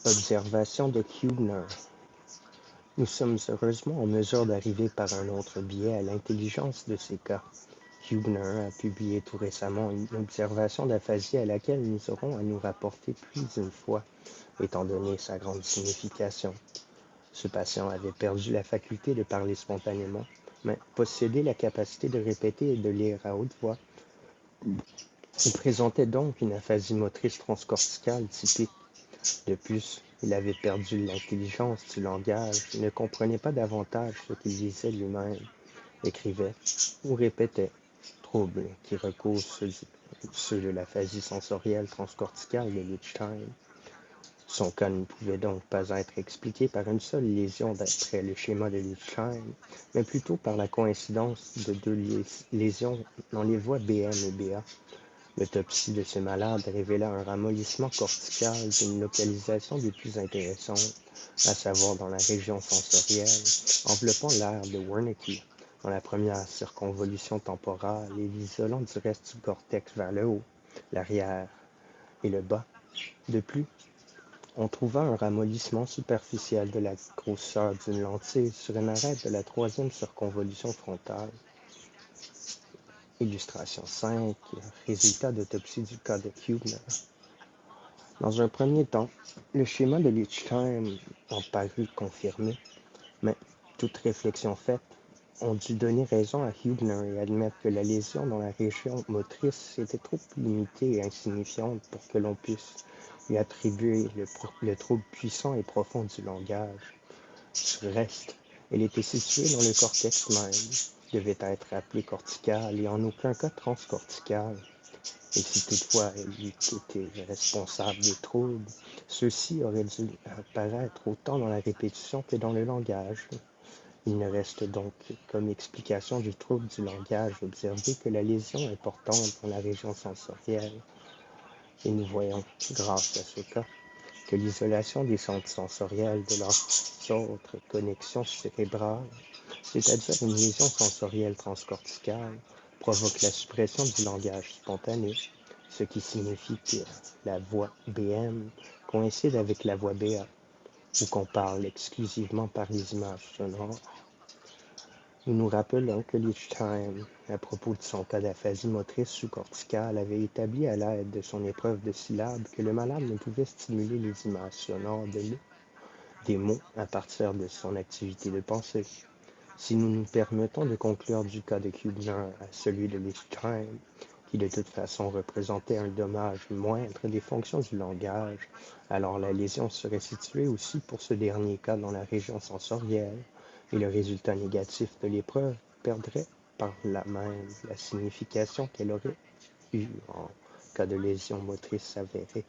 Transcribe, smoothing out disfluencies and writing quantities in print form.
Observation de Hübner. Nous sommes heureusement en mesure d'arriver par un autre biais à l'intelligence de ces cas. Hübner a publié tout récemment une observation d'aphasie à laquelle nous aurons à nous rapporter plus d'une fois, étant donné sa grande signification. Ce patient avait perdu la faculté de parler spontanément, mais possédait la capacité de répéter et de lire à haute voix. Il présentait donc une aphasie motrice transcorticale typique. De plus, il avait perdu l'intelligence du langage et ne comprenait pas davantage ce qu'il disait lui-même, écrivait ou répétait, troubles qui recousent ceux de l'aphasie sensorielle transcorticale de Lichtenstein. Son cas ne pouvait donc pas être expliqué par une seule lésion d'après le schéma de Lichtenstein, mais plutôt par la coïncidence de deux lésions dans les voies BM et BA. L'autopsie de ce malade révéla un ramollissement cortical d'une localisation des plus intéressantes, à savoir dans la région sensorielle, enveloppant l'aire de Wernicke, dans la première circonvolution temporale et l'isolant du reste du cortex vers le haut, l'arrière et le bas. De plus, on trouva un ramollissement superficiel de la grosseur d'une lentille sur une arête de la troisième circonvolution frontale. Illustration 5, résultat d'autopsie du cas de Hübner. Dans un premier temps, le schéma de Lichtenstein en parut confirmé, mais toute réflexion faite, on dut donner raison à Hübner et admettre que la lésion dans la région motrice était trop limitée et insignifiante pour que l'on puisse lui attribuer le trouble puissant et profond du langage. Du reste, elle était située dans le cortex même, devait être appelée corticale et en aucun cas transcorticale. Et si toutefois elle eût été responsable des troubles, ceux-ci auraient dû apparaître autant dans la répétition que dans le langage. Il ne reste donc comme explication du trouble du langage observé que la lésion importante dans la région sensorielle. Et nous voyons, grâce à ce cas, que l'isolation des centres sensoriels de leurs autres connexions cérébrales, c'est-à-dire une lésion sensorielle transcorticale, provoque la suppression du langage spontané, ce qui signifie que la voix BM coïncide avec la voix BA, ou qu'on parle exclusivement par les images sonores. Nous nous rappelons que Lichtenstein, à propos de son cas d'aphasie motrice sous-corticale, avait établi à l'aide de son épreuve de syllabes que le malade ne pouvait stimuler les images sonores des mots à partir de son activité de pensée. Si nous nous permettons de conclure du cas de Hübner à celui de Lichtenstein, qui de toute façon représentait un dommage moindre des fonctions du langage, alors la lésion serait située aussi pour ce dernier cas dans la région sensorielle, et le résultat négatif de l'épreuve perdrait par là même la signification qu'elle aurait eue en cas de lésion motrice avérée.